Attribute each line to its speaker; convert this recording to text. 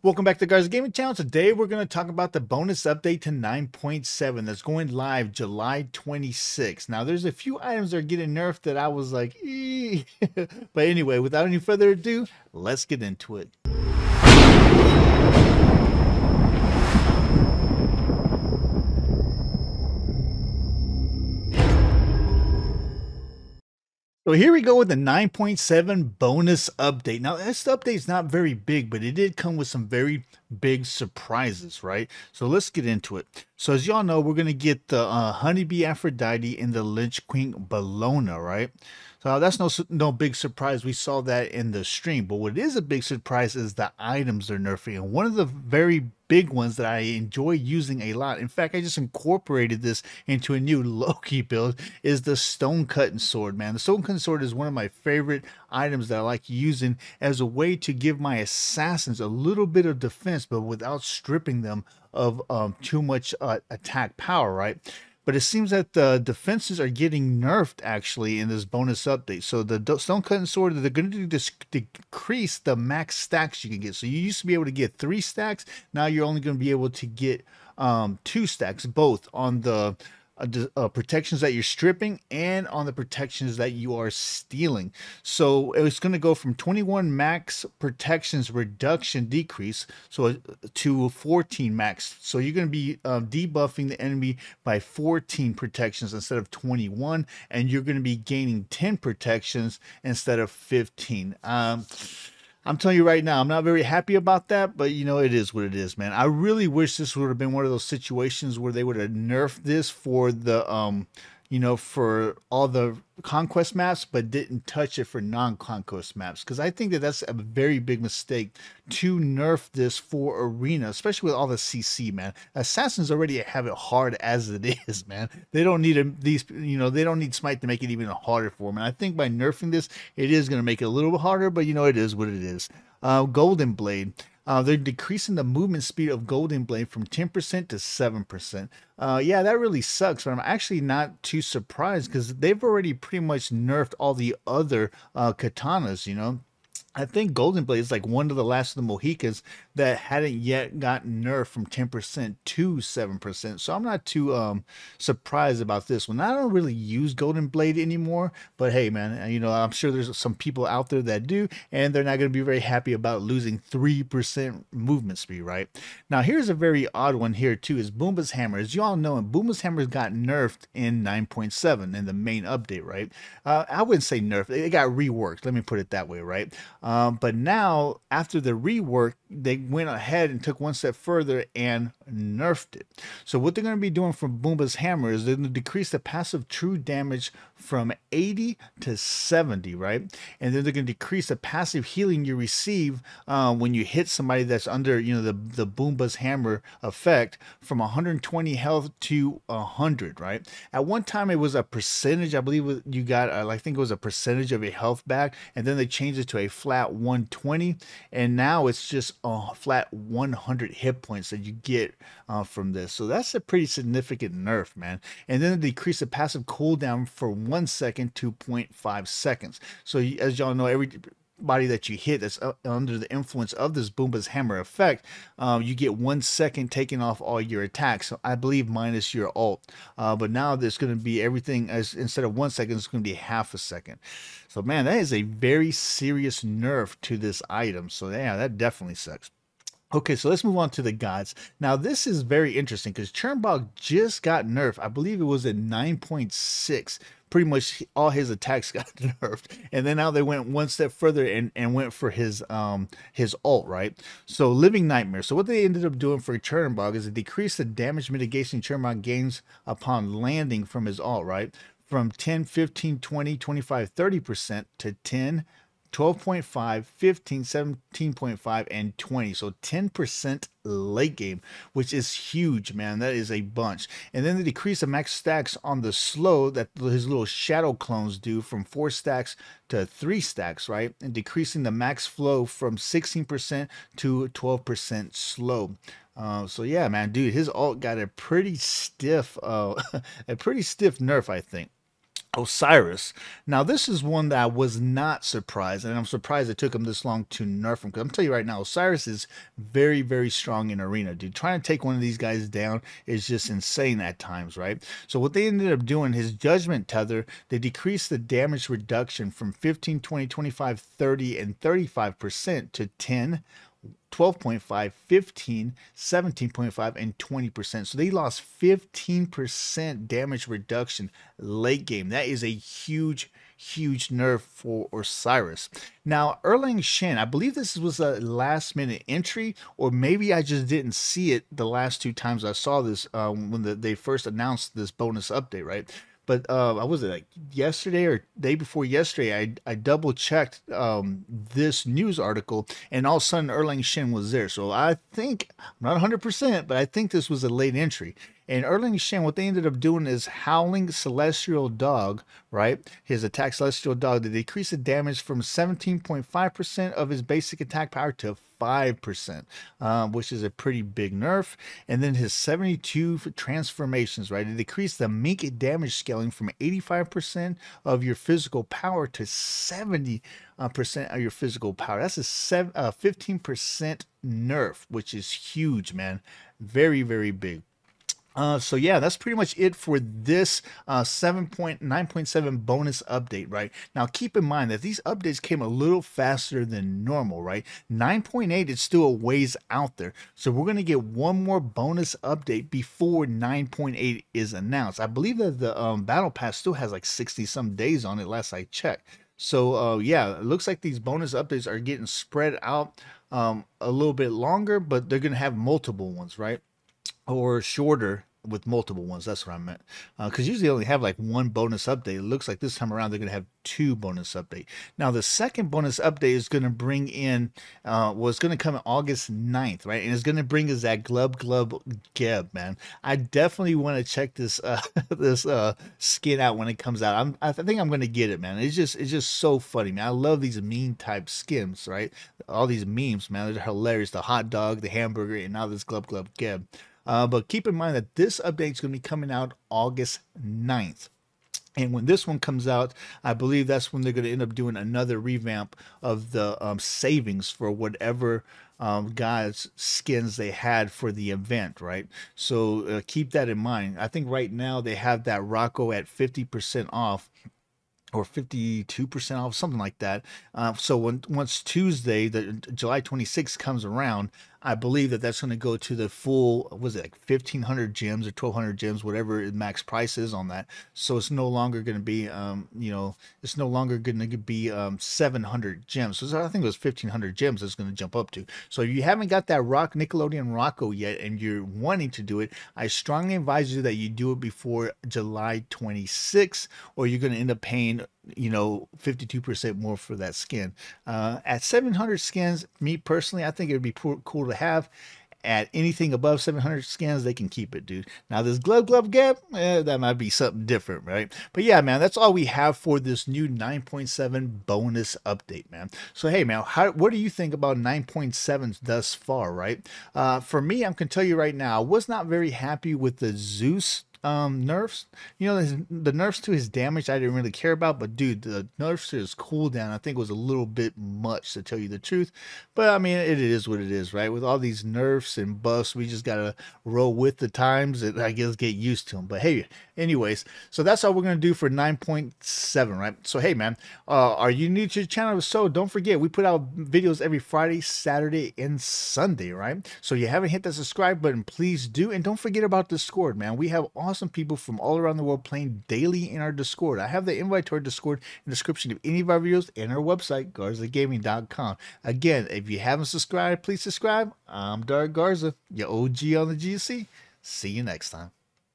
Speaker 1: Welcome back to Garza Gaming Channel. Today we're going to talk about the bonus update to 9.7 that's going live July 26th. Now there's a few items that are getting nerfed that I was like, eee. But anyway, without any further ado, let's get into it. So here we go with the 9.7 bonus update. Now this update is not very big, but it did come with some very big surprises, right? So let's get into it. So as y'all know, we're going to get the Honeybee Aphrodite and the Lynch Queen Bologna, right? So that's no big surprise. We saw that in the stream. But what is a big surprise is the items they're nerfing. And one of the very big ones that I enjoy using a lot, in fact, I just incorporated this into a new Loki build, is the Stone Cutting Sword, man. The Stone Cutting Sword is one of my favorite items that I like using as a way to give my assassins a little bit of defense, but without stripping them of too much attack power, right? But it seems that the defenses are getting nerfed actually in this bonus update. So the Stone Cutting Sword, they're going to decrease the max stacks you can get. So you used to be able to get 3 stacks. Now you're only going to be able to get 2 stacks, both on the protections that you're stripping and on the protections that you are stealing. So it's going to go from 21 max protections reduction decrease to 14 max. So you're going to be debuffing the enemy by 14 protections instead of 21, and you're going to be gaining 10 protections instead of 15. I'm telling you right now, I'm not very happy about that, but you know, it is what it is, man. I really wish this would have been one of those situations where they would have nerfed this for the, you know, for all the conquest maps, but didn't touch it for non-conquest maps. Because I think that that's a very big mistake to nerf this for arena, especially with all the CC, man. Assassins already have it hard as it is, man. They don't need they don't need Smite to make it even harder for them. And I think by nerfing this, it is going to make it a little bit harder, but you know, it is what it is. Golden Blade. They're decreasing the movement speed of Golden Blade from 10% to 7%. Yeah, that really sucks, but I'm actually not too surprised because they've already pretty much nerfed all the other katanas, you know. I think Golden Blade is like one of the last of the Mohicans that hadn't yet gotten nerfed from 10% to 7%. So I'm not too surprised about this one. I don't really use Golden Blade anymore, but hey, man, you know, I'm sure there's some people out there that do, and they're not going to be very happy about losing 3% movement speed, right? Now, here's a very odd one here too, is Boomba's Hammer. As you all know, Boomba's Hammer got nerfed in 9.7 in the main update, right? I wouldn't say nerfed. It got reworked. Let me put it that way, right? But now, after the rework, they went ahead and took one step further and nerfed it. So what they're going to be doing from Boomba's Hammer is they're going to decrease the passive true damage from 80 to 70, right? And then they're going to decrease the passive healing you receive when you hit somebody that's under, you know, the Boomba's Hammer effect from 120 health to 100, right? At one time, it was a percentage. I believe you got, I think it was a percentage of your health back, and then they changed it to a flat 120, and now it's just a flat 100 hit points that you get from this. So that's a pretty significant nerf, man. And then they decrease the passive cooldown for 1 second to 0.5 seconds. So as y'all know, everybody that you hit that's under the influence of this Boomba's Hammer effect, you get 1 second taking off all your attacks. So I believe minus your ult. But now there's going to be everything, as instead of 1 second, it's going to be half a second. So man, that is a very serious nerf to this item. So yeah, that definitely sucks. Okay, so let's move on to the gods. Now, this is very interesting because Chernbog just got nerfed. I believe it was at 9.6. Pretty much all his attacks got nerfed. And then now they went one step further and went for his ult, right? So Living Nightmare. So what they ended up doing for Chernbog is it decreased the damage mitigation Chernbog gains upon landing from his ult, right? From 10, 15, 20, 25, 30% to 10, 12.5, 15, 17.5, and 20. So 10% late game, which is huge, man. That is a bunch. And then they decrease the max stacks on the slow that his little shadow clones do from 4 stacks to 3 stacks, right? And decreasing the max flow from 16% to 12% slow. So yeah, man, dude, his ult got a pretty stiff nerf, I think. Osiris. Now, this is one that I was not surprised, and I'm surprised it took him this long to nerf him. Because I'm telling you right now, Osiris is very, very strong in arena, dude. Trying to take one of these guys down is just insane at times, right? So what they ended up doing, his judgment tether, they decreased the damage reduction from 15, 20, 25, 30, and 35% to 10. 12.5, 15, 17.5, and 20%. So they lost 15% damage reduction late game. That is a huge, huge nerf for Osiris. Now, Erlang Shan, I believe this was a last minute entry, or maybe I just didn't see it the last two times I saw this when they first announced this bonus update, right? But I was it like yesterday or day before yesterday, I double checked this news article, and all of a sudden Erlang Shan was there. So I think, I'm not 100%, but I think this was a late entry. And Erlang Shan, what they ended up doing is Howling Celestial Dog, right? His attack Celestial Dog, they decreased the damage from 17.5% of his basic attack power to 5%, which is a pretty big nerf. And then his 72 transformations, right? It decreased the meek damage scaling from 85% of your physical power to 70% of your physical power. That's a 15% nerf, which is huge, man. Very, very big. So yeah, that's pretty much it for this 9.7 bonus update, right? Now keep in mind that these updates came a little faster than normal, right? 9.8 is still a ways out there. So we're going to get one more bonus update before 9.8 is announced. I believe that the battle pass still has like 60 some days on it last I checked. So yeah, it looks like these bonus updates are getting spread out a little bit longer, but they're going to have multiple ones, right? Or shorter with multiple ones. That's what I meant. Because usually they only have like one bonus update. It looks like this time around they're going to have two bonus update. Now the second bonus update is going to bring in, was going to come August 9th, right? And it's going to bring us that Glub Geb, man. I definitely want to check this this skin out when it comes out. I think I'm going to get it, man. It's just so funny, man. I love these meme type skins, right? All these memes, man. They're hilarious. The hot dog, the hamburger, and now this Glub Geb. But keep in mind that this update is going to be coming out August 9th. And when this one comes out, I believe that's when they're going to end up doing another revamp of the savings for whatever guys' skins they had for the event, right? So keep that in mind. I think right now they have that Rocco at 50% off, or 52% off, something like that. So once Tuesday, the July 26th comes around, I believe that that's going to go to the full, was it like 1,500 gems or 1,200 gems, whatever the max price is on that. So it's no longer going to be, you know, it's no longer going to be 700 gems. So I think it was 1,500 gems it's going to jump up to. So if you haven't got that Nickelodeon Rocco yet and you're wanting to do it, I strongly advise you that you do it before July 26th, or you're going to end up paying, you know, 52% more for that skin. At 700 skins, me personally, I think it would be cool to have. At anything above 700 skins, they can keep it, dude. Now this Glub Gap, that might be something different, right? But yeah, man, that's all we have for this new 9.7 bonus update, man. So hey, man, what do you think about 9.7 thus far, right? For me, I'm gonna tell you right now, I was not very happy with the Zeus nerfs. You know, the nerfs to his damage I didn't really care about, but dude, the nerfs to his cooldown I think was a little bit much, to tell you the truth. But I mean, it is what it is, right? With all these nerfs and buffs, we just gotta roll with the times and I guess get used to them. But hey, anyways, so that's all we're gonna do for 9.7, right? So hey, man, are you new to the channel? So don't forget, we put out videos every Friday, Saturday, and Sunday, right? So you haven't hit that subscribe button, please do. And don't forget about Discord, man. We have awesome people from all around the world playing daily in our Discord. I have the invite to our Discord in the description of any of our videos and our website, GarzaGaming.com. Again, if you haven't subscribed, please subscribe. I'm Dark Garza, your OG on the GC. See you next time.